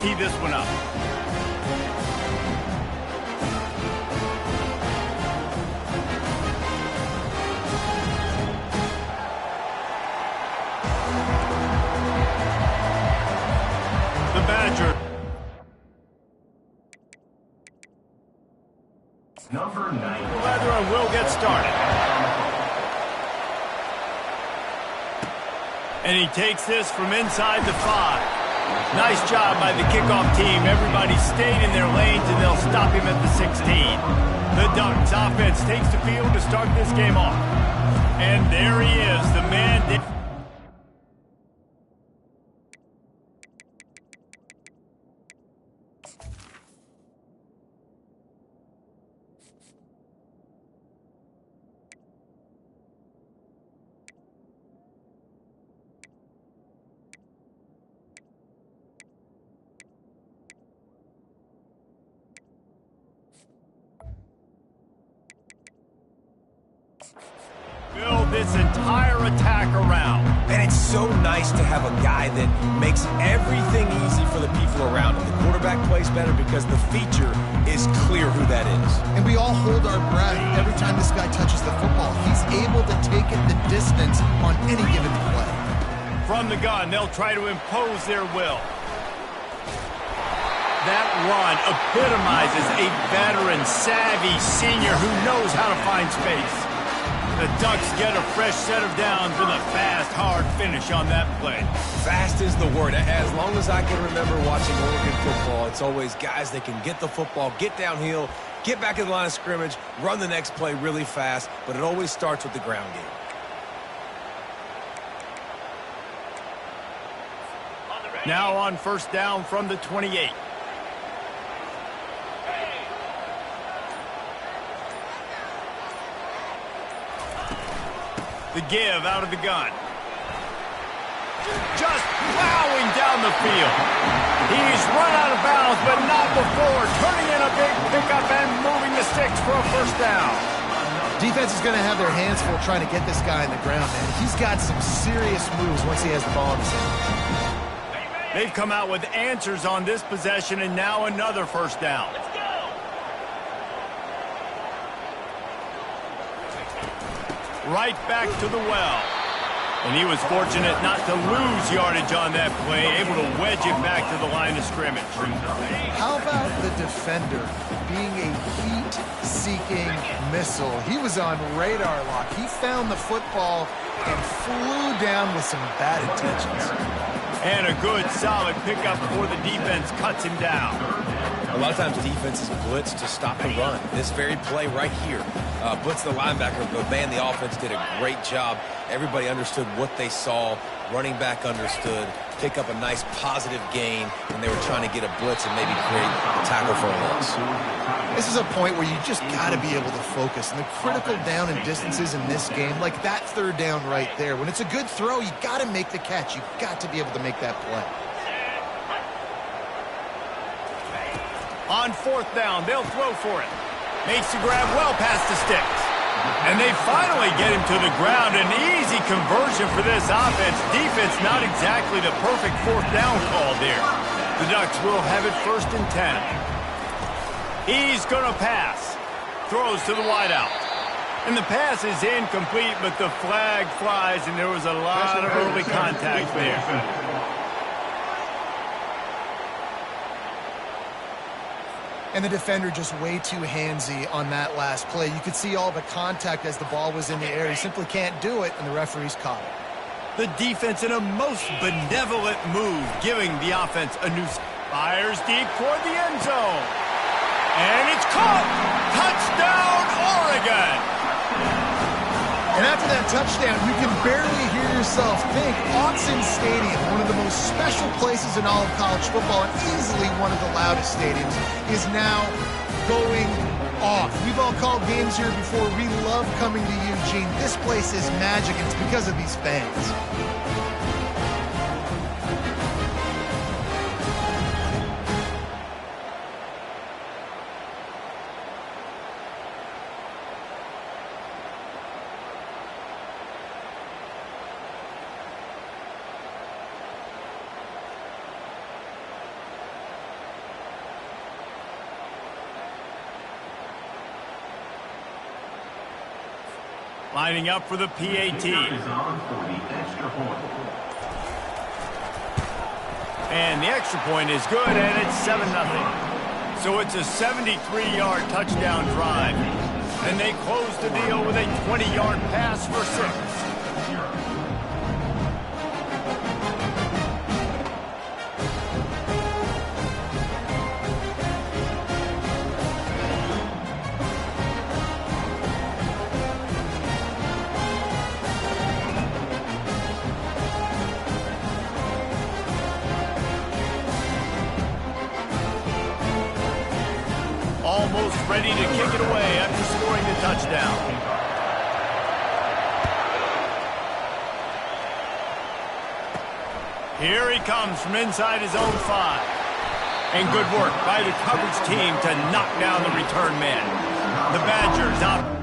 Tee this one up. The Badger. Number 9. Leather and will get started. And he takes this from inside the 5. Nice job by the kickoff team. Everybody stayed in their lanes, and they'll stop him at the 16. The Ducks offense takes the field to start this game off. And there he is, the man. Build this entire attack around. And it's so nice to have a guy that makes everything easy for the people around him. The quarterback plays better because the feature is clear who that is. And we all hold our breath every time this guy touches the football. He's able to take it the distance on any given play. From the gun, they'll try to impose their will. That run epitomizes a veteran, savvy senior who knows how to find space. The Ducks get a fresh set of downs with a fast, hard finish on that play. Fast is the word. As long as I can remember watching Oregon football, it's always guys that can get the football, get downhill, get back in the line of scrimmage, run the next play really fast, but it always starts with the ground game. Now on first down from the 28. The give out of the gun. Just plowing down the field. He's run out of bounds, but not before turning in a big pickup and moving the sticks for a first down. Defense is going to have their hands full trying to get this guy in the ground, man. He's got some serious moves once he has the ball in his hands. They've come out with answers on this possession, and now another first down. Right back to the well. And he was fortunate not to lose yardage on that play, able to wedge it back to the line of scrimmage. How about the defender being a heat-seeking missile? He was on radar lock. He found the football and flew down with some bad intentions. And a good, solid pickup before the defense cuts him down. A lot of times defenses blitz to stop the run. This very play right here, blitz the linebacker, but man, the offense did a great job. Everybody understood what they saw. Running back understood. Pick up a nice positive gain, and they were trying to get a blitz and maybe create a tackle for a loss. This is a point where you just got to be able to focus. And the critical down and distances in this game, like that third down right there, when it's a good throw, you got to make the catch. You got to be able to make that play. On fourth down, they'll throw for it. Makes the grab well past the sticks. And they finally get him to the ground. An easy conversion for this offense. Defense not exactly the perfect fourth down call there. The Ducks will have it 1st and 10. He's going to pass. Throws to the wideout. And the pass is incomplete, but the flag flies, and there was a lot of early contact there. And the defender just way too handsy on that last play. You could see all the contact as the ball was in the air. He simply can't do it, and the referee's caught it. The defense in a most benevolent move, giving the offense a new fires deep toward the end zone. And it's caught! Touchdown, Oregon! And after that touchdown, you can barely hear yourself think. Autzen Stadium, one of the most special places in all of college football and easily one of the loudest stadiums, is now going off. We've all called games here before. We love coming to Eugene. This place is magic, and it's because of these fans. Lining up for the PAT. Is on for the extra point. And the extra point is good, and it's 7-0. So it's a 73-yard touchdown drive. And they close the deal with a 20-yard pass for 6. Almost ready to kick it away after scoring the touchdown. Here he comes from inside his own 5. And good work by the coverage team to knock down the return man. The Badgers out.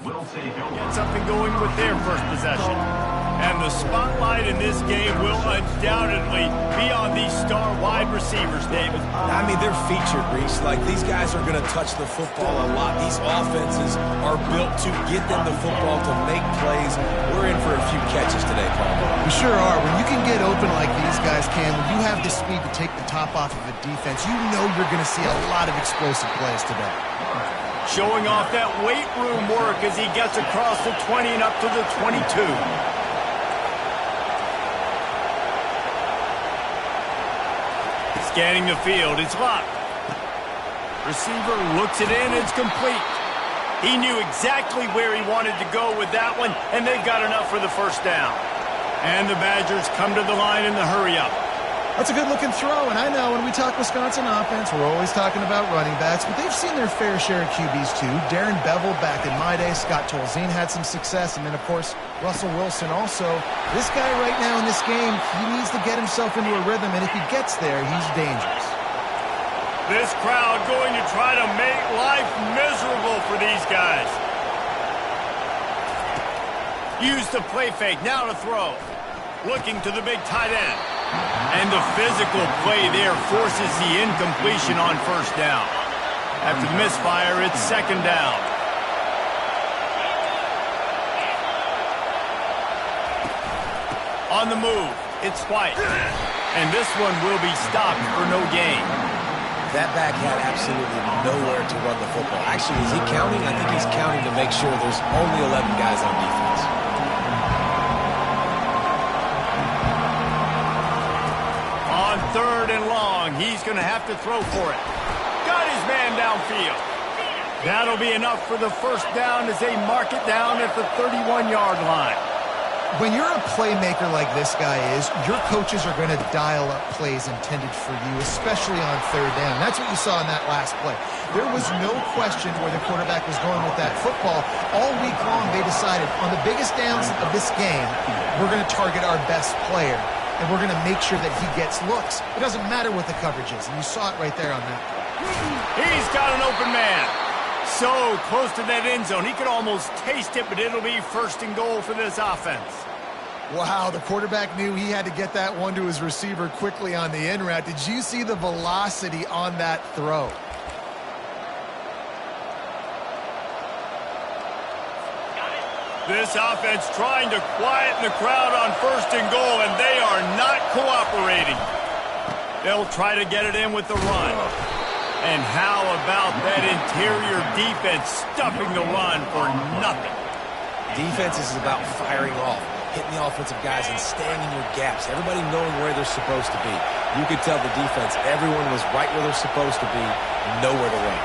Get something going with their first possession. And the spotlight in this game will undoubtedly be on these star wide receivers, David. I mean, they're featured, Reese. Like, these guys are going to touch the football a lot. These offenses are built to get them the football, to make plays. We're in for a few catches today, Paul. We sure are. When you can get open like these guys can, when you have the speed to take the top off of a defense, you know you're going to see a lot of explosive plays today. Showing off that weight room work as he gets across the 20 and up to the 22. Scanning the field, it's locked. Receiver looks it in, it's complete. He knew exactly where he wanted to go with that one, and they got enough for the first down. And the Badgers come to the line in the hurry-up. That's a good-looking throw, and I know when we talk Wisconsin offense, we're always talking about running backs, but they've seen their fair share of QBs too. Darren Bevel back in my day, Scott Tolzien had some success, and then, of course, Russell Wilson also. This guy right now in this game, he needs to get himself into a rhythm, and if he gets there, he's dangerous. This crowd going to try to make life miserable for these guys. Use the play fake, now to throw. Looking to the big tight end. And the physical play there forces the incompletion on first down. After the misfire, it's second down. On the move, it's White. And this one will be stopped for no gain. That back had absolutely nowhere to run the football. Actually, is he counting? I think he's counting to make sure there's only 11 guys on defense. On third and long, he's going to have to throw for it. Got his man downfield. That'll be enough for the first down as they mark it down at the 31-yard line. When you're a playmaker like this guy is, your coaches are going to dial up plays intended for you, especially on third down. That's what you saw in that last play. There was no question where the quarterback was going with that football. All week long, they decided on the biggest downs of this game, we're going to target our best player, and we're going to make sure that he gets looks. It doesn't matter what the coverage is, and you saw it right there on that play. He's got an open man. So close to that end zone. He could almost taste it, but it'll be first and goal for this offense. Wow, the quarterback knew he had to get that one to his receiver quickly on the in route. Did you see the velocity on that throw? This offense trying to quieten the crowd on first and goal, and they are not cooperating. They'll try to get it in with the run. And how about that interior defense stuffing the run for nothing? Defense is about firing off, hitting the offensive guys and staying in your gaps. Everybody knowing where they're supposed to be. You could tell the defense, everyone was right where they're supposed to be, nowhere to run.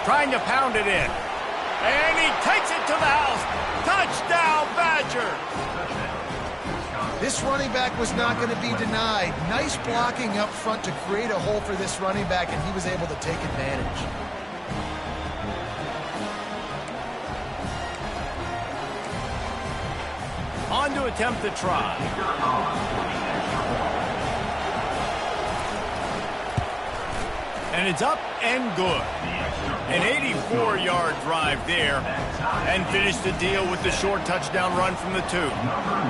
Trying to pound it in. And he takes it to the house. Touchdown, Badger! This running back was not going to be denied. Nice blocking up front to create a hole for this running back, and he was able to take advantage. On to attempt the try. And it's up and good. An 84-yard drive there, and finished the deal with the short touchdown run from the 2.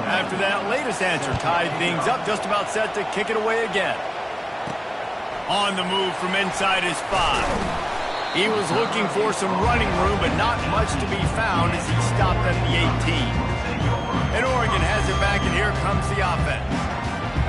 After that latest answer tied things up, just about set to kick it away again. On the move from inside his 5. He was looking for some running room, but not much to be found as he stopped at the 18. And Oregon has it back, and here comes the offense.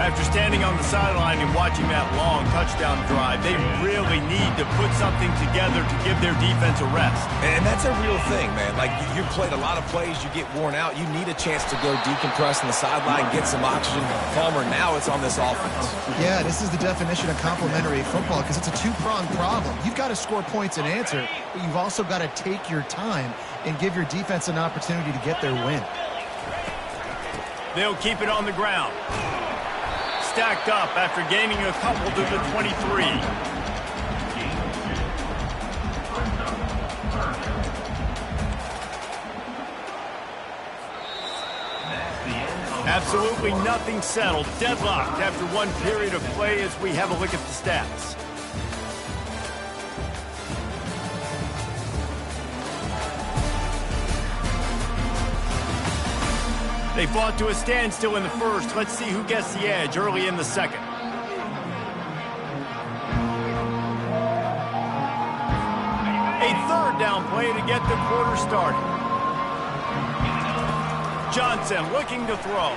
After standing on the sideline and watching that long touchdown drive, they really need to put something together to give their defense a rest. And that's a real thing, man. Like, you played a lot of plays, you get worn out. You need a chance to go decompress on the sideline, get some oxygen. Palmer, now it's on this offense. Yeah, this is the definition of complementary football because it's a two-pronged problem. You've got to score points and answer, but you've also got to take your time and give your defense an opportunity to get their win. They'll keep it on the ground. Stacked up after gaining a couple to the 23. Absolutely nothing settled. Deadlocked after one period of play as we have a look at the stats. They fought to a standstill in the first. Let's see who gets the edge early in the second. A third down play to get the quarter started. Johnson looking to throw.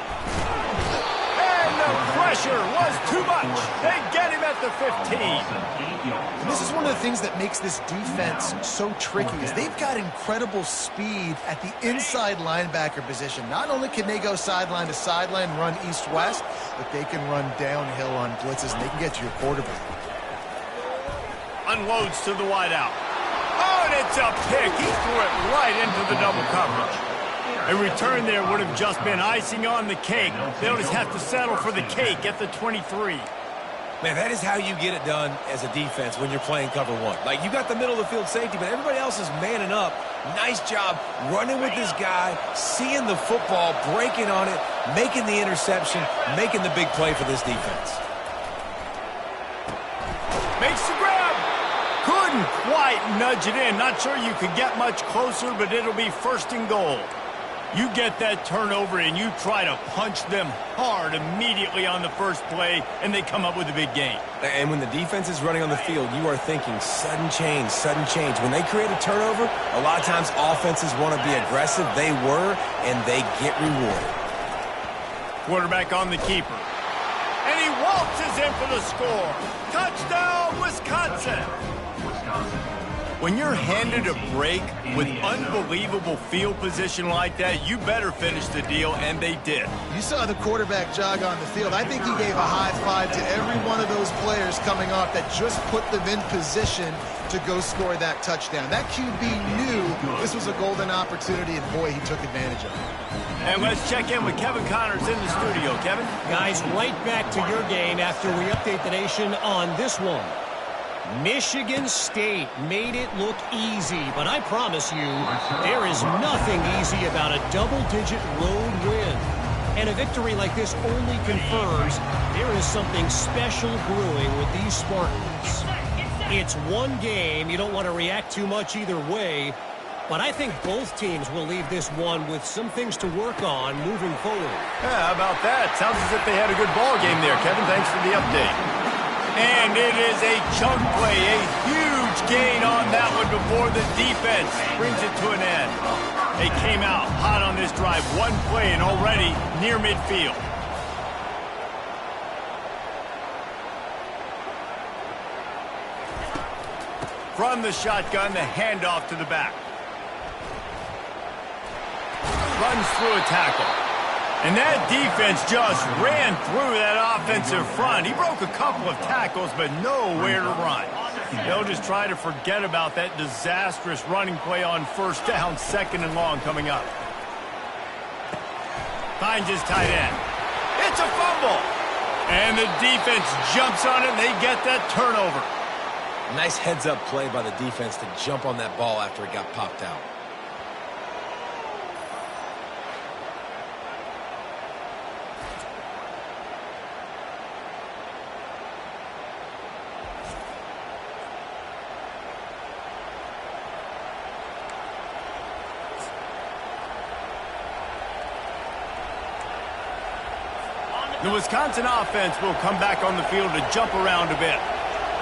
And the pressure was too much. They get him at the 15. And this is one of the things that makes this defense so tricky is they've got incredible speed at the inside linebacker position. Not only can they go sideline to sideline, run east-west, but they can run downhill on blitzes, and they can get to your quarterback. Unloads to the wideout. Oh, and it's a pick. He threw it right into the double coverage. A return there would have just been icing on the cake. They'll just have to settle for the cake at the 23. Man, that is how you get it done as a defense when you're playing cover one. Like, you got the middle of the field safety, but everybody else is manning up. Nice job running with this guy, seeing the football, breaking on it, making the interception, making the big play for this defense. Makes the grab. Couldn't quite nudge it in. Not sure you could get much closer, but it'll be first and goal. You get that turnover and you try to punch them hard immediately on the first play, and they come up with a big gain. And when the defense is running on the field, you are thinking sudden change, sudden change. When they create a turnover, a lot of times offenses want to be aggressive. They were, and they get rewarded. Quarterback on the keeper. And he waltzes in for the score. Touchdown, Wisconsin. Wisconsin. When you're handed a break with unbelievable field position like that, you better finish the deal, and they did. You saw the quarterback jog on the field. I think he gave a high five to every one of those players coming off that just put them in position to go score that touchdown. That QB knew this was a golden opportunity, and boy, he took advantage of it. And let's check in with Kevin Connors in the studio. Kevin? Guys, right back to your game after we update the nation on this one. Michigan State made it look easy, but I promise you, there is nothing easy about a double-digit road win. And a victory like this only confirms there is something special brewing with these Spartans. It's one game. You don't want to react too much either way, but I think both teams will leave this one with some things to work on moving forward. Yeah, how about that? Sounds as if they had a good ball game there, Kevin. Thanks for the update. And it is a chunk play, a huge gain on that one before the defense brings it to an end. They came out hot on this drive, one play and already near midfield. From the shotgun, the handoff to the back. Runs through a tackle. And that defense just ran through that offensive front. He broke a couple of tackles, but nowhere to run. They'll just try to forget about that disastrous running play on first down, 2nd and long coming up. Finds his tight end. It's a fumble. And the defense jumps on it, and they get that turnover. Nice heads-up play by the defense to jump on that ball after it got popped out. The Wisconsin offense will come back on the field to jump around a bit.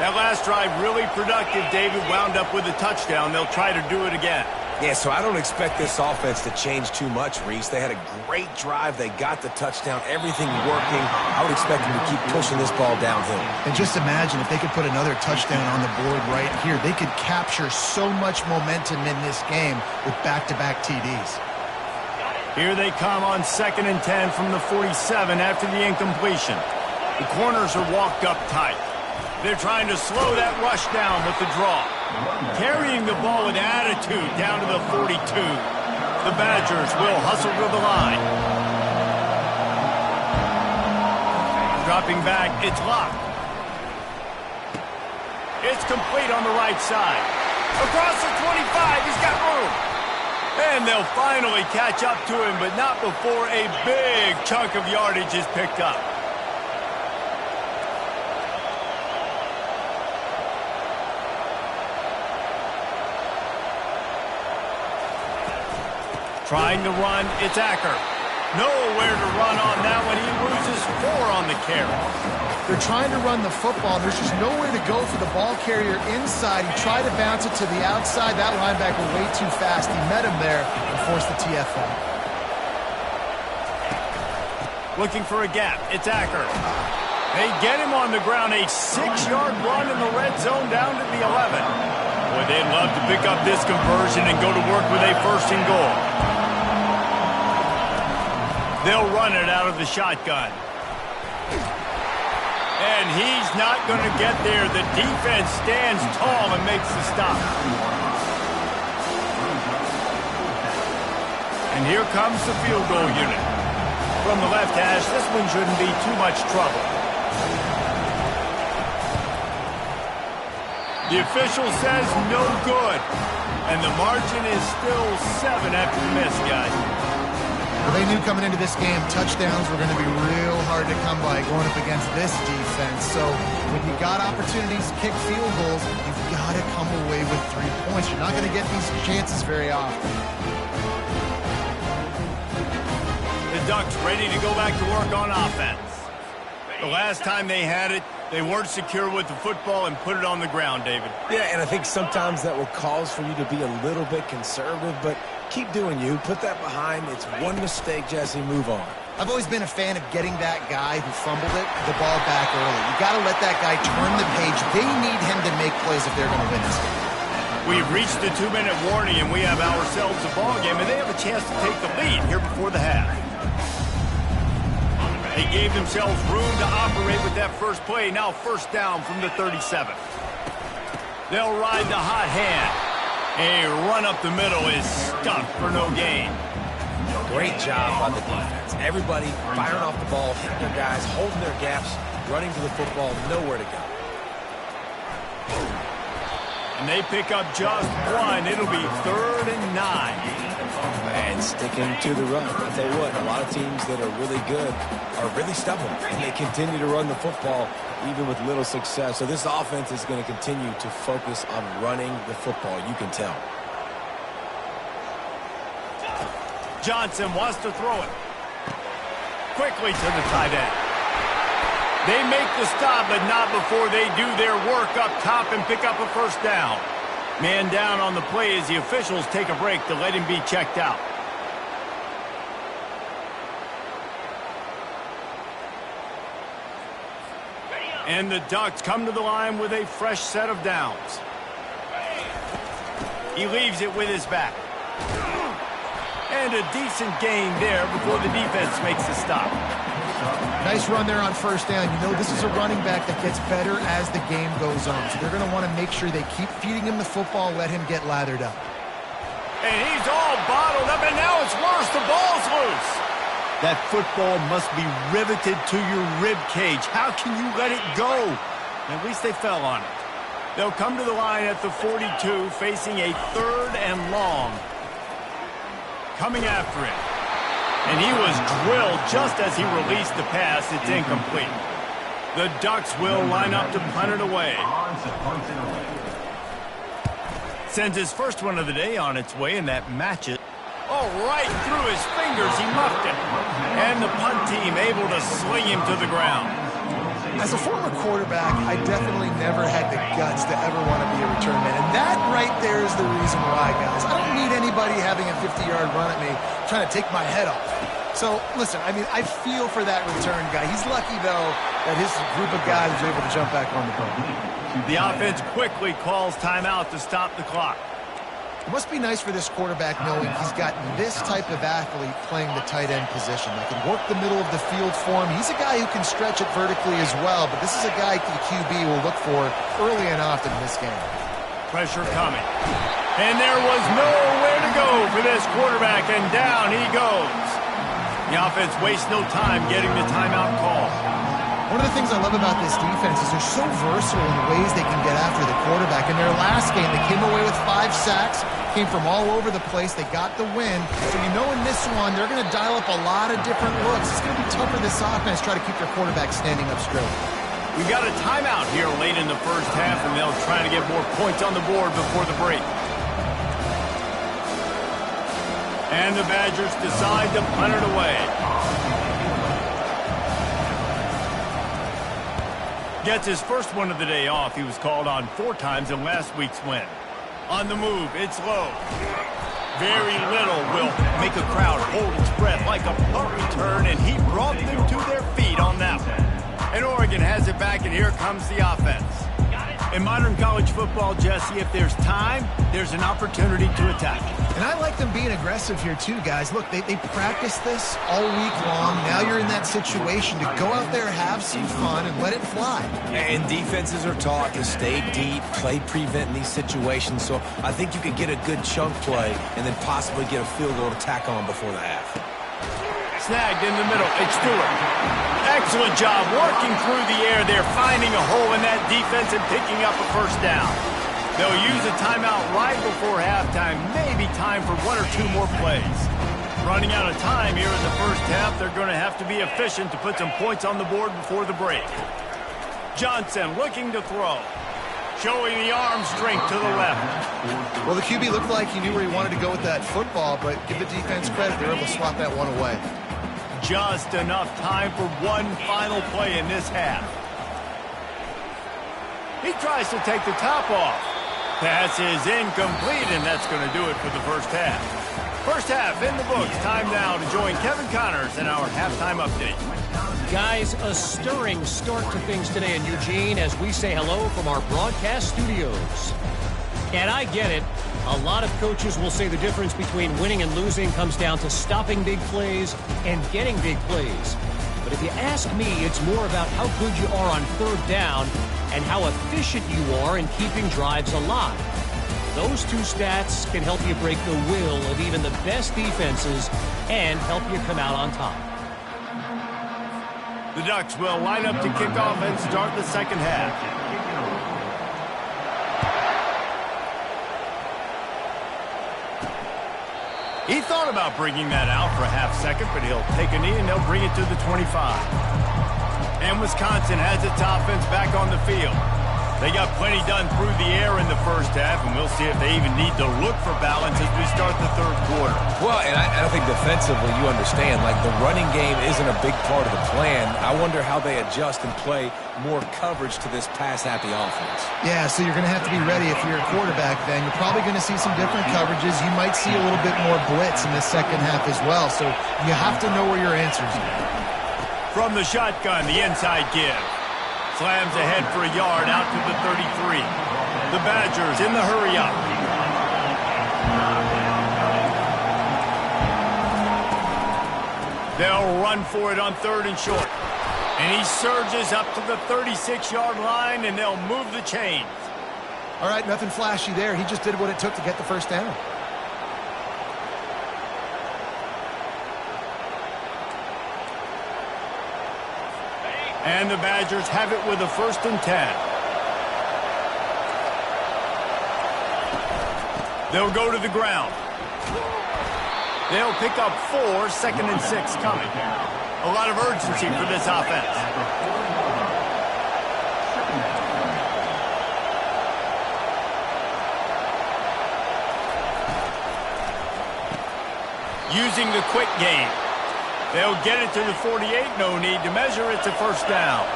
That last drive really productive. David wound up with a touchdown. They'll try to do it again. Yeah, so I don't expect this offense to change too much, Reese. They had a great drive. They got the touchdown. Everything working. I would expect them to keep pushing this ball downhill. And just imagine if they could put another touchdown on the board right here. They could capture so much momentum in this game with back-to-back TDs. Here they come on 2nd and 10 from the 47 after the incompletion. The corners are walked up tight. They're trying to slow that rush down with the draw. Carrying the ball with attitude down to the 42. The Badgers will hustle to the line. Dropping back, it's locked. It's complete on the right side. Across the 25, he's got room. And they'll finally catch up to him, but not before a big chunk of yardage is picked up. Trying to run, it's Acker. Nowhere to run on that one. He loses 4 on the carry. They're trying to run the football. There's just nowhere to go for the ball carrier inside. He tried to bounce it to the outside. That linebacker way too fast. He met him there and forced the TFL. Looking for a gap. It's Acker. They get him on the ground. A 6-yard run in the red zone down to the 11. Boy, they'd love to pick up this conversion and go to work with a 1st and goal. They'll run it out of the shotgun. And he's not going to get there. The defense stands tall and makes the stop. And here comes the field goal unit. From the left hash, this one shouldn't be too much trouble. The official says no good. And the margin is still 7 after the miss, guys. Well, they knew coming into this game, touchdowns were going to be real hard to come by going up against this defense. So when you got opportunities to kick field goals, you've got to come away with 3 points. You're not going to get these chances very often. Ducks ready to go back to work on offense. The last time they had it, they weren't secure with the football and put it on the ground, David. Yeah, and I think sometimes that will cause for you to be a little bit conservative, but keep doing you. Put that behind. It's one mistake, Jesse. Move on. I've always been a fan of getting that guy who fumbled it, the ball back early. You got to let that guy turn the page. They need him to make plays if they're going to win this game. We've reached the 2-minute warning, and we have ourselves a ball game, and they have a chance to take the lead here before the half. They gave themselves room to operate with that first play. Now first down from the 37. They'll ride the hot hand. A run up the middle is stuffed for no gain. Great job by the defense. Everybody firing off the ball, hitting their guys, holding their gaps, running to the football, nowhere to go. And they pick up just one. It'll be 3rd and 9. And sticking to the run. I'll tell you what, a lot of teams that are really good are really stubborn. And they continue to run the football even with little success. So this offense is going to continue to focus on running the football. You can tell. Johnson wants to throw it. Quickly to the tight end. They make the stop, but not before they do their work up top and pick up a first down. Man down on the play as the officials take a break to let him be checked out. And the Ducks come to the line with a fresh set of downs. He leaves it with his back. And a decent gain there before the defense makes the stop. Nice run there on first down. You know, this is a running back that gets better as the game goes on. So they're going to want to make sure they keep feeding him the football, let him get lathered up. And he's all bottled up, and now it's worse. The ball's loose. That football must be riveted to your rib cage. How can you let it go? At least they fell on it. They'll come to the line at the 42, facing a 3rd and long. Coming after it. And he was drilled just as he released the pass. It's incomplete. The Ducks will line up to punt it away. Sends his first one of the day on its way, and that matches. Oh, right through his fingers, he muffed it. And the punt team able to sling him to the ground. As a former quarterback, I definitely never had the guts to ever want to be a return man. And that right there is the reason why, guys. I don't need anybody having a 50-yard run at me trying to take my head off. So, listen, I mean, I feel for that return guy. He's lucky, though, that his group of guys was able to jump back on the boat. The offense quickly calls timeout to stop the clock. It must be nice for this quarterback knowing he's got this type of athlete playing the tight end position. That can work the middle of the field for him. He's a guy who can stretch it vertically as well, but this is a guy the QB will look for early and often in this game. Pressure coming. And there was nowhere to go for this quarterback, and down he goes. The offense wastes no time getting the timeout call. One of the things I love about this defense is they're so versatile in the ways they can get after the quarterback. In their last game, they came away with 5 sacks, came from all over the place. They got the win. So you know in this one, they're going to dial up a lot of different looks. It's going to be tough for this offense to try to keep their quarterback standing up straight. We got a timeout here late in the first half, and they'll try to get more points on the board before the break. And the Badgers decide to punt it away. Gets his first one of the day off. He was called on 4 times in last week's win. On the move, it's low. Very little will make a crowd hold its breath like a punt return, and he brought them to their feet on that one. And Oregon has it back, and here comes the offense. In modern college football, Jesse, if there's time, there's an opportunity to attack. And I like them being aggressive here too, guys. Look, they practice this all week long. Now you're in that situation to go out there, have some fun, and let it fly. And defenses are taught to stay deep, play prevent in these situations. So I think you could get a good chunk play and then possibly get a field goal to tack on before the half. Snagged in the middle. It's Stewart. Excellent job working through the air. They're finding a hole in that defense and picking up a first down. They'll use a timeout right before halftime. Maybe time for 1 or 2 more plays. Running out of time here in the first half. They're going to have to be efficient to put some points on the board before the break. Johnson looking to throw. Showing the arm strength to the left. Well, the QB looked like he knew where he wanted to go with that football, but give the defense credit. They were able to swat that one away. just enough time for one final play in this half. He tries to take the top off. Pass is incomplete, and that's going to do it for the first half. First half in the books. Time now to join Kevin Connors in our halftime update. Guys, a stirring start to things today in Eugene as we say hello from our broadcast studios. And I get it. A lot of coaches will say the difference between winning and losing comes down to stopping big plays and getting big plays. But if you ask me, it's more about how good you are on third down and how efficient you are in keeping drives alive. Those two stats can help you break the will of even the best defenses and help you come out on top. The Ducks will line up to kick off and start the second half. He thought about bringing that out for a half second, but he'll take a knee and they'll bring it to the 25. And Wisconsin has its offense back on the field. They got plenty done through the air in the first half, and we'll see if they even need to look for balance as we start the third quarter. Well, and I think defensively you understand, like the running game isn't a big part of the plan. I wonder how they adjust and play more coverage to this pass-happy offense. Yeah, so you're going to have to be ready if you're a quarterback then. You're probably going to see some different coverages. You might see a little bit more blitz in the second half as well, so you have to know where your answers are. From the shotgun, the inside give. Slams ahead for a yard out to the 33. The Badgers in the hurry-up. They'll run for it on third and short. And he surges up to the 36-yard line, and they'll move the chains. All right, nothing flashy there. He just did what it took to get the first down. And the Badgers have it with a 1st and 10. They'll go to the ground. They'll pick up 4, 2nd and 6 coming. A lot of urgency for this offense. Using the quick game. They'll get it to the 48, no need to measure. It's a first down.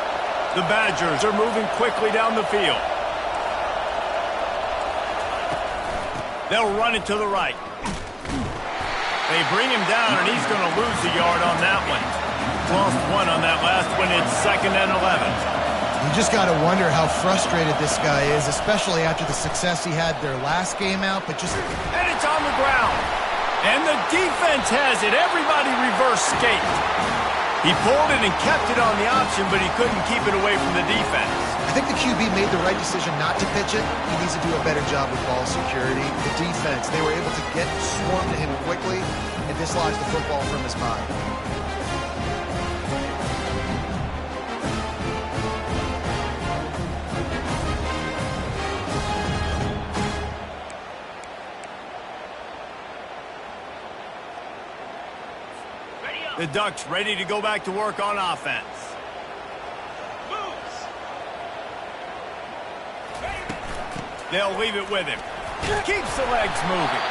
The Badgers are moving quickly down the field. They'll run it to the right. They bring him down, and he's going to lose a yard on that one. Lost 1 on that last one. It's 2nd and 11. You just got to wonder how frustrated this guy is, especially after the success he had their last game out, but just... And it's on the ground. And the defense has it. Everybody reverse skate. He pulled it and kept it on the option, but he couldn't keep it away from the defense. I think the QB made the right decision not to pitch it. He needs to do a better job with ball security. The defense, they were able to get swarmed to him quickly and dislodge the football from his mind. The Ducks ready to go back to work on offense. They'll leave it with him. Keeps the legs moving.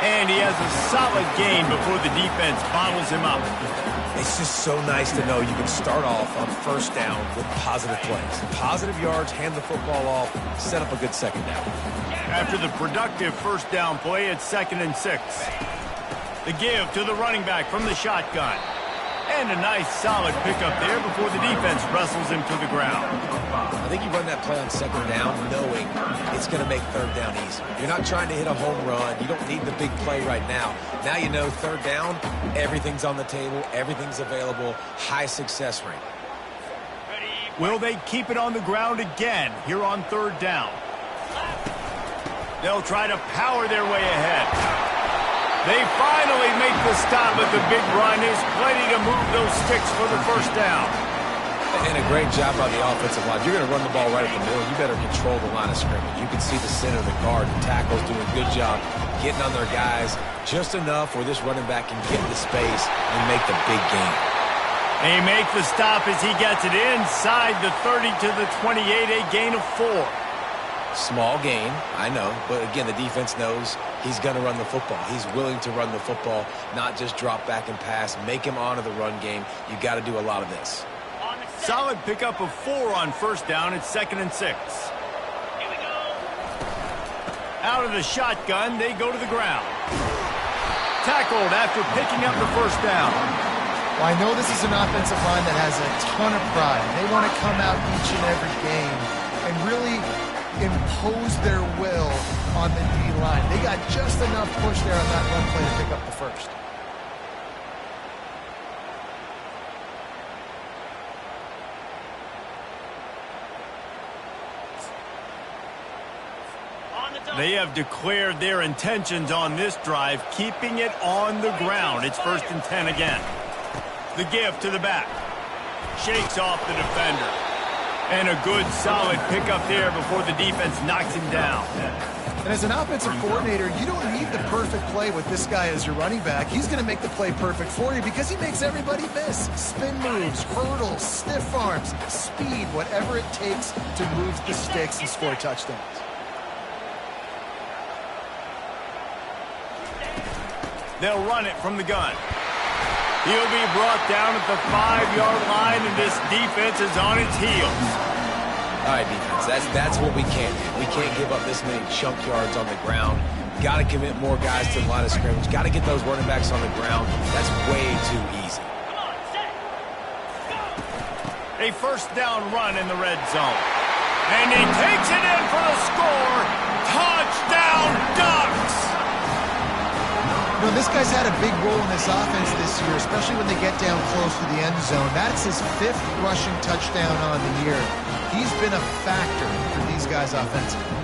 And he has a solid gain before the defense bottles him up. It's just so nice to know you can start off on first down with positive plays. Positive yards, hand the football off, set up a good second down. After the productive first down play, it's 2nd and 6. The give to the running back from the shotgun. And a nice solid pickup there before the defense wrestles him to the ground. I think you run that play on second down knowing it's going to make third down easy. You're not trying to hit a home run. You don't need the big play right now. Now you know third down, everything's on the table, everything's available, high success rate. Will they keep it on the ground again here on third down? They'll try to power their way ahead. They finally make the stop, but the big run is plenty to move those sticks for the first down. And a great job by the offensive line. You're going to run the ball right at the middle. You better control the line of scrimmage. You can see the center of the guard. The tackle's doing a good job getting on their guys just enough where this running back can get into space and make the big gain. They make the stop as he gets it inside the 30 to the 28, a gain of 4. Small gain, I know, but again, the defense knows he's going to run the football. He's willing to run the football, not just drop back and pass, make him honor the run game. You got to do a lot of this. Solid pickup of 4 on first down. It's 2nd and 6. Here we go. Out of the shotgun, they go to the ground. Tackled after picking up the first down. Well, I know this is an offensive line that has a ton of pride. They want to come out each and every game and really impose their will on the D-line. They got just enough push there on that run play to pick up the first. They have declared their intentions on this drive, keeping it on the ground. It's 1st and 10 again. The give to the back. Shakes off the defender. And a good, solid pickup there before the defense knocks him down. And as an offensive coordinator, you don't need the perfect play with this guy as your running back. He's going to make the play perfect for you because he makes everybody miss. Spin moves, hurdles, stiff arms, speed, whatever it takes to move the sticks and score touchdowns. They'll run it from the gun. He'll be brought down at the 5-yard line, and this defense is on its heels. All right, defense, that's what we can't do. We can't give up this many chunk yards on the ground. Got to commit more guys to the line of scrimmage. Got to get those running backs on the ground. That's way too easy. Come on, set. Go. A first down run in the red zone. And he takes it in for the score. Touchdown, Ducks! You know, this guy's had a big role in this offense this year, especially when they get down close to the end zone. That's his 5th rushing touchdown on the year. He's been a factor for these guys offensively.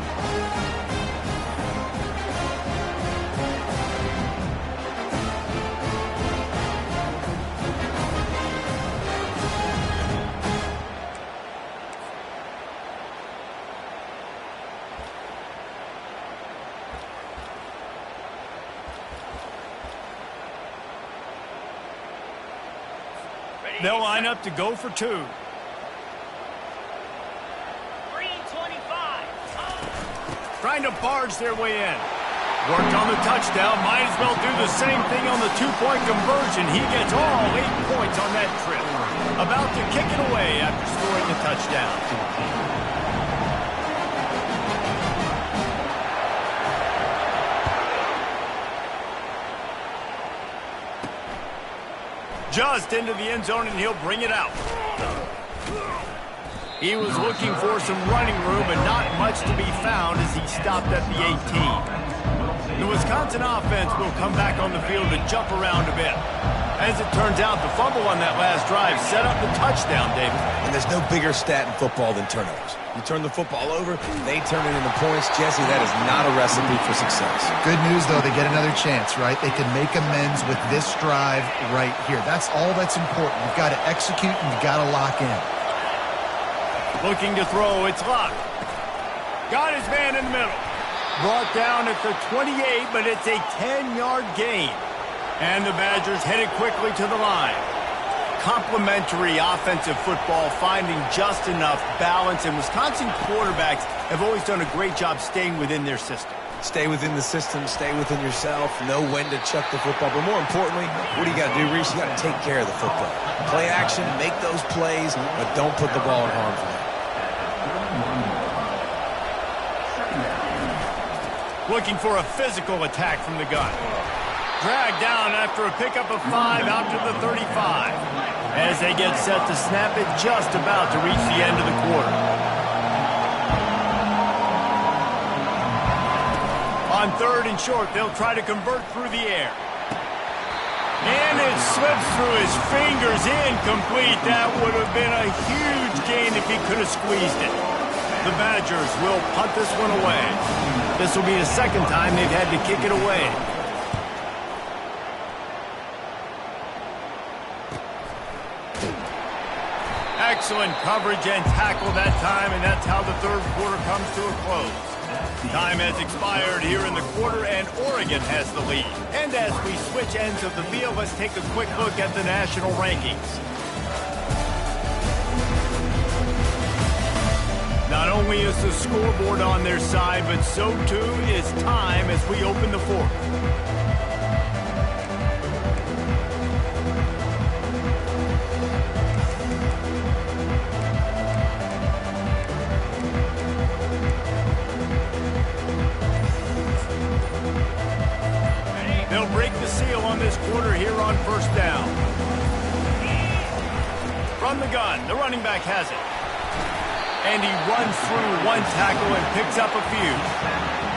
They'll line up to go for 2. 3:25. Trying to barge their way in. Worked on the touchdown. Might as well do the same thing on the 2-point conversion. He gets all 8 points on that trip. About to kick it away after scoring the touchdown. Just into the end zone, and he'll bring it out. He was looking for some running room, and not much to be found as he stopped at the 18. The Wisconsin offense will come back on the field to jump around a bit. As it turns out, the fumble on that last drive set up the touchdown, David. And there's no bigger stat in football than turnovers. You turn the football over, they turn it into points. Jesse, that is not a recipe for success. Good news, though, they get another chance, right? They can make amends with this drive right here. That's all that's important. You've got to execute, and you've got to lock in. Looking to throw, it's Locke. Got his man in the middle. Brought down at the 28, but it's a 10-yard gain. And the Badgers headed quickly to the line. Complementary offensive football, finding just enough balance, and Wisconsin quarterbacks have always done a great job staying within their system. Stay within the system, stay within yourself, know when to chuck the football. But more importantly, what do you got to do, Reese? You got to take care of the football. Play action, make those plays, but don't put the ball in harm's way. Looking for a physical attack from the gun. Dragged down after a pickup of 5 out to the 35. As they get set to snap it, just about to reach the end of the quarter. On 3rd and short, they'll try to convert through the air. And it slips through his fingers, incomplete. That would have been a huge gain if he could have squeezed it. The Badgers will punt this one away. This will be the 2nd time they've had to kick it away. Excellent coverage and tackle that time, and that's how the 3rd quarter comes to a close. Time has expired here in the quarter, and Oregon has the lead. And as we switch ends of the field, let's take a quick look at the national rankings. Not only is the scoreboard on their side, but so too is time as we open the fourth. They'll break the seal on this quarter here on first down. From the gun, the running back has it. And he runs through one tackle and picks up a few.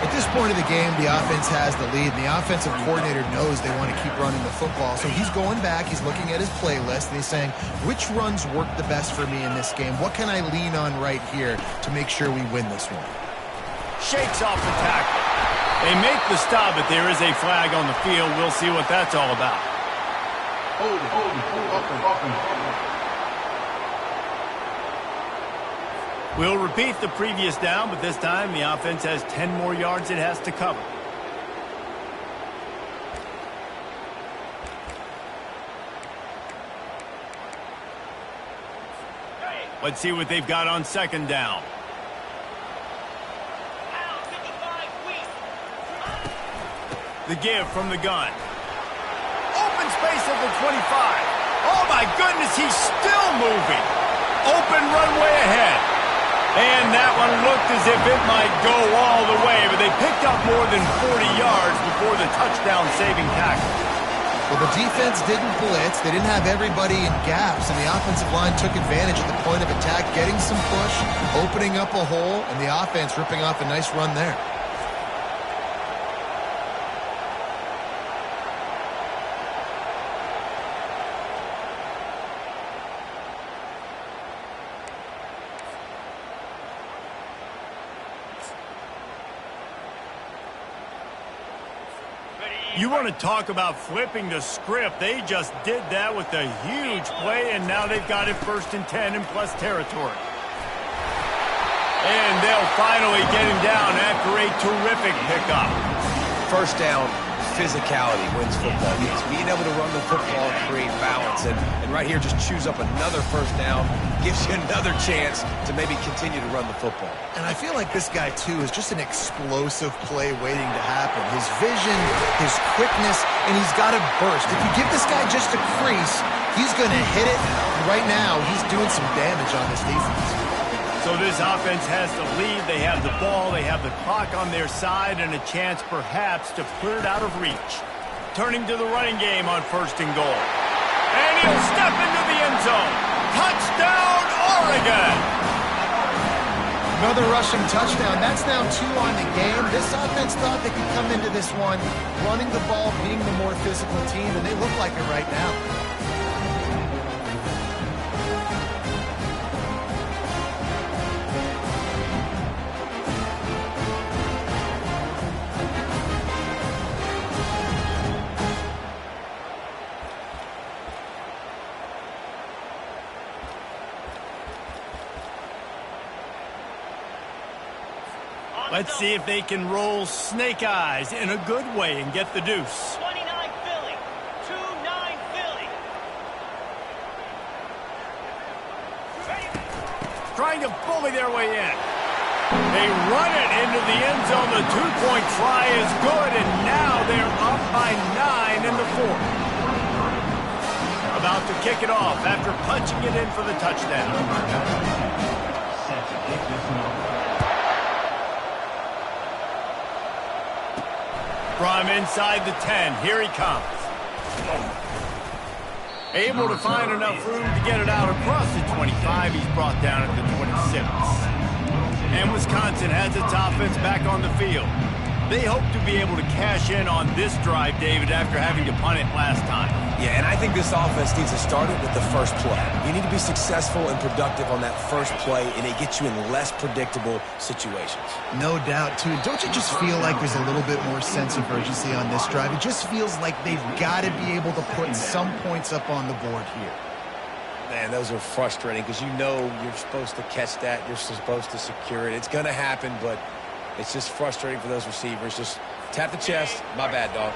At this point of the game, the offense has the lead, and the offensive coordinator knows they want to keep running the football. So he's going back, he's looking at his playlist, and he's saying, which runs work the best for me in this game? What can I lean on right here to make sure we win this one? Shakes off the tackle. They make the stop, but there is a flag on the field. We'll see what that's all about. We'll repeat the previous down, but this time the offense has 10 more yards it has to cover. Let's see what they've got on second down. The give from the gun. Open space at the 25. Oh, my goodness, he's still moving. Open runway ahead. And that one looked as if it might go all the way, but they picked up more than 40 yards before the touchdown-saving tackle. Well, the defense didn't blitz. They didn't have everybody in gaps, and the offensive line took advantage at the point of attack, getting some push, opening up a hole, and the offense ripping off a nice run there. You want to talk about flipping the script. They just did that with a huge play, and now they've got it 1st and 10 in plus territory. And they'll finally get him down after a terrific pickup. First down, physicality wins football games. Being able to run the football and create balance. And right here, just choose up another first down. Gives you another chance to maybe continue to run the football. And I feel like this guy, too, is just an explosive play waiting to happen. His vision, his quickness, and he's got a burst. If you give this guy just a crease, he's going to hit it. And right now, he's doing some damage on this defense. So this offense has the lead. They have the ball. They have the clock on their side and a chance perhaps to clear it out of reach. Turning to the running game on 1st and goal. And he'll step into the end zone. Touchdown, Oregon! Another rushing touchdown. That's now 2 on the game. This offense thought they could come into this one running the ball, being the more physical team, and they look like it right now. Let's see if they can roll snake eyes in a good way and get the deuce. 29 Philly. 2-9 Philly. Trying to bully their way in. They run it into the end zone. The 2-point try is good, and now they're up by 9 in the 4th. About to kick it off after punching it in for the touchdown. From inside the 10, here he comes. Able to find enough room to get it out across the 25. He's brought down at the 26. And Wisconsin has its offense back on the field. They hope to be able to cash in on this drive, David, after having to punt it last time. Yeah, and I think this offense needs to start it with the first play. You need to be successful and productive on that first play, and it gets you in less predictable situations. No doubt, too. Don't you just feel like there's a little bit more sense of urgency on this drive? It just feels like they've got to be able to put some points up on the board here. Man, those are frustrating because you know you're supposed to catch that. You're supposed to secure it. It's going to happen, but it's just frustrating for those receivers. Just tap the chest. My bad, dog.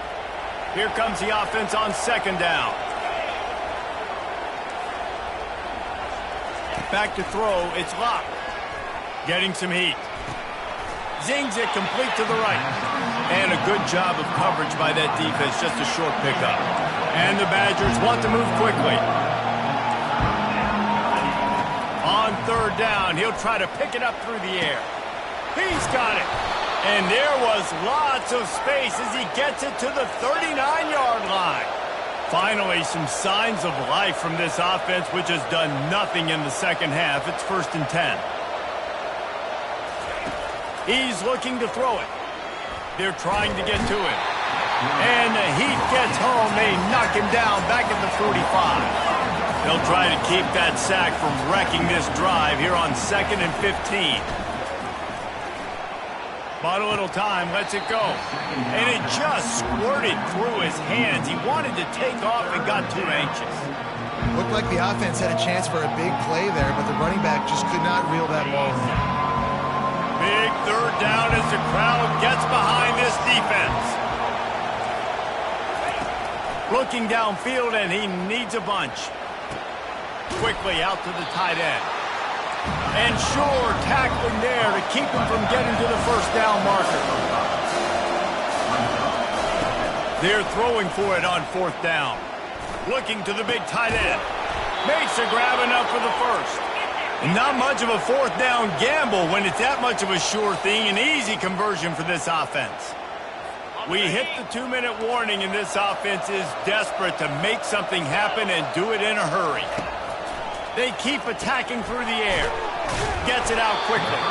Here comes the offense on second down. Back to throw. It's Locke. Getting some heat. Zings it complete to the right. And a good job of coverage by that defense, just a short pickup. And the Badgers want to move quickly. On third down, he'll try to pick it up through the air. He's got it. And there was lots of space as he gets it to the 39-yard line. Finally, some signs of life from this offense, which has done nothing in the second half. It's 1st and 10. He's looking to throw it. They're trying to get to him. And the heat gets home. They knock him down back at the 45. They'll try to keep that sack from wrecking this drive here on 2nd and 15. But a little time, lets it go. And it just squirted through his hands. He wanted to take off and got too anxious. Looked like the offense had a chance for a big play there, but the running back just could not reel that ball in. Big third down as the crowd gets behind this defense. Looking downfield, and he needs a bunch. Quickly out to the tight end. And sure, tackling there to keep him from getting to the first down marker. They're throwing for it on 4th down. Looking to the big tight end. Makes a grab enough for the first. Not much of a 4th down gamble when it's that much of a sure thing. An easy conversion for this offense. We hit the 2-minute warning, and this offense is desperate to make something happen and do it in a hurry. They keep attacking through the air. Gets it out quickly.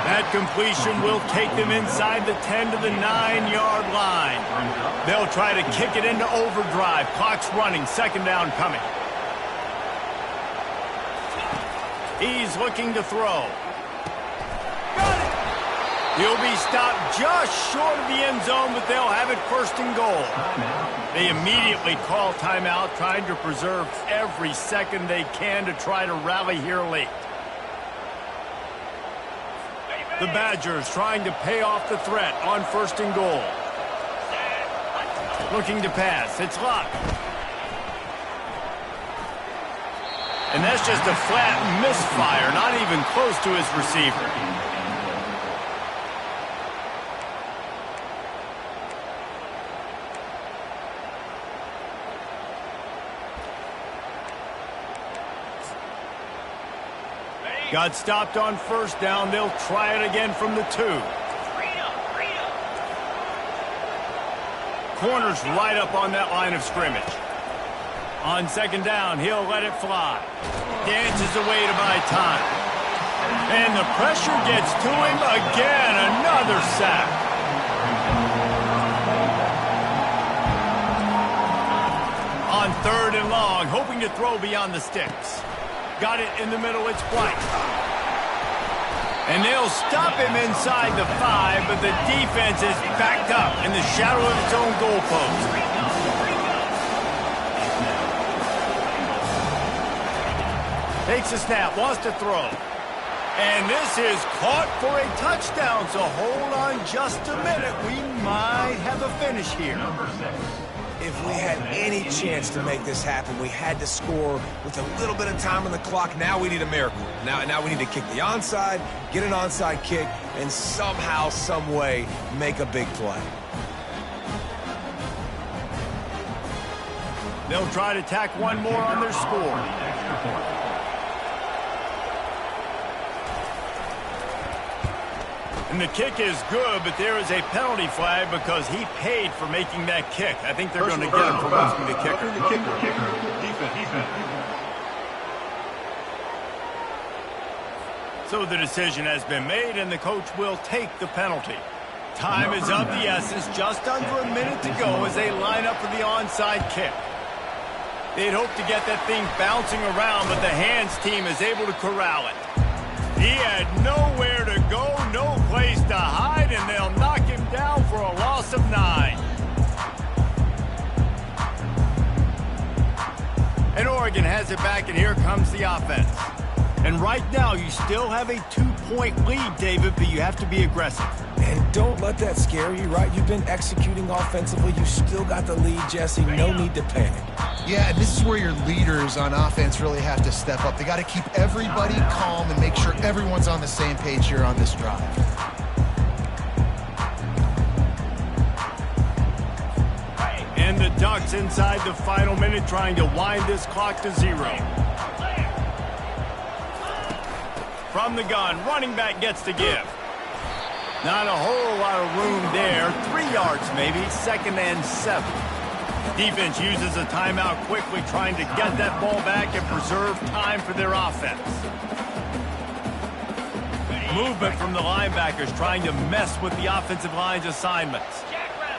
That completion will take them inside the 10 to the 9-yard line. They'll try to kick it into overdrive. Clock's running. 2nd down coming. He's looking to throw. Got it! He'll be stopped just short of the end zone, but they'll have it 1st and goal. They immediately call timeout, trying to preserve every second they can to try to rally here late. The Badgers trying to pay off the threat on 1st and goal. Looking to pass. It's locked. And that's just a flat misfire, not even close to his receiver. Got stopped on 1st down. They'll try it again from the 2. Corner's right up on that line of scrimmage. On 2nd down, he'll let it fly. Dances away to buy time. And the pressure gets to him again. Another sack. On 3rd and long, hoping to throw beyond the sticks. Got it in the middle, it's White. And they'll stop him inside the 5, but the defense is backed up in the shadow of its own goalpost. Takes a snap, wants to throw. And this is caught for a touchdown, so hold on just a minute. We might have a finish here. If we had any chance to make this happen, we had to score with a little bit of time on the clock. Now we need a miracle. Now we need to kick the onside, get an onside kick, and somehow, some way, make a big play. They'll try to tack one more on their score. And the kick is good, but there is a penalty flag because he paid for making that kick. I think they're going to get him for missing the kicker. Defense. So the decision has been made, and the coach will take the penalty. Time is of the essence. Just under a minute to go as they line up for the onside kick. They'd hope to get that thing bouncing around, but the hands team is able to corral it. He had nowhere to go, no place to hide, and they'll knock him down for a loss of 9. And Oregon has it back, and here comes the offense. And right now, you still have a 2-point lead, David, but you have to be aggressive. And don't let that scare you, right? You've been executing offensively. You still got the lead, Jesse. No need to panic. Yeah, and this is where your leaders on offense really have to step up. They got to keep everybody calm and make sure everyone's on the same page here on this drive. And the Ducks inside the final minute trying to wind this clock to 0. From the gun, running back gets to give. Not a whole lot of room there. 3 yards maybe, 2nd and 7. Defense uses a timeout quickly, trying to get that ball back and preserve time for their offense. Movement from the linebackers trying to mess with the offensive line's assignments.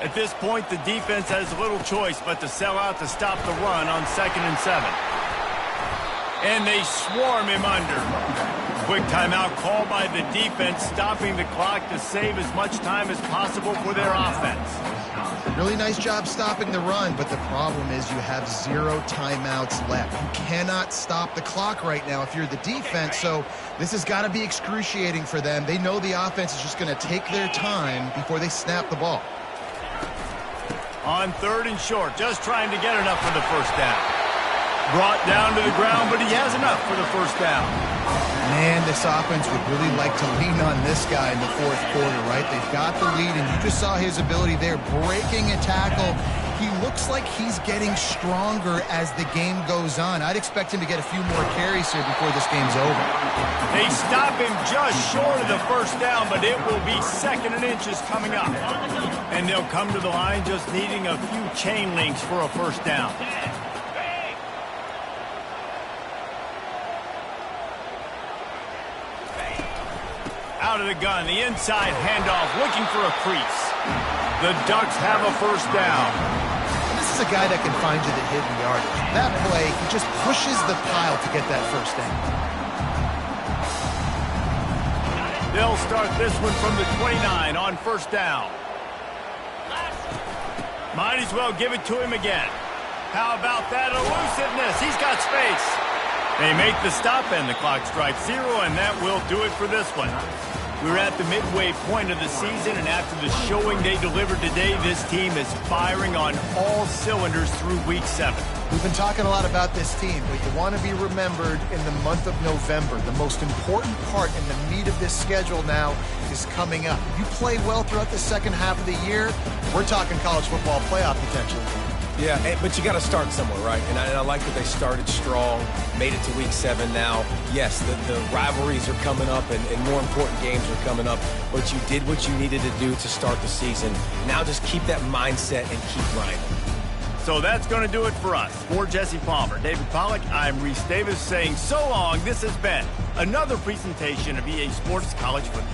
At this point, the defense has little choice but to sell out to stop the run on 2nd and 7. And they swarm him under. Quick timeout call by the defense, stopping the clock to save as much time as possible for their offense. Really nice job stopping the run, but the problem is you have 0 timeouts left. You cannot stop the clock right now if you're the defense, so this has got to be excruciating for them. They know the offense is just going to take their time before they snap the ball. On 3rd and short, just trying to get enough for the first down. Brought down to the ground, but he has enough for the first down. Man, this offense would really like to lean on this guy in the 4th quarter, right? They've got the lead, and you just saw his ability there, breaking a tackle. He looks like he's getting stronger as the game goes on. I'd expect him to get a few more carries here before this game's over. They stop him just short of the first down, but it will be 2nd and inches coming up. And they'll come to the line just needing a few chain links for a first down. Out of the gun, the inside handoff, looking for a crease. The Ducks have a first down. And this is a guy that can find you the hidden yardage. That play, he just pushes the pile to get that first down. They'll start this one from the 29 on first down. Might as well give it to him again. How about that elusiveness? He's got space. They make the stop and the clock strikes 0, and that will do it for this one. We're at the midway point of the season, and after the showing they delivered today, this team is firing on all cylinders through week 7. We've been talking a lot about this team, but you want to be remembered in the month of November. The most important part and the meat of this schedule now is coming up. You play well throughout the second half of the year, we're talking college football playoff potential. Yeah, but you got to start somewhere, right? And I like that they started strong, made it to week 7 now. Yes, the rivalries are coming up and more important games are coming up, but you did what you needed to do to start the season. Now just keep that mindset and keep grinding. So that's going to do it for us. For Jesse Palmer, David Pollack, I'm Reese Davis saying so long. This has been another presentation of EA Sports College Football.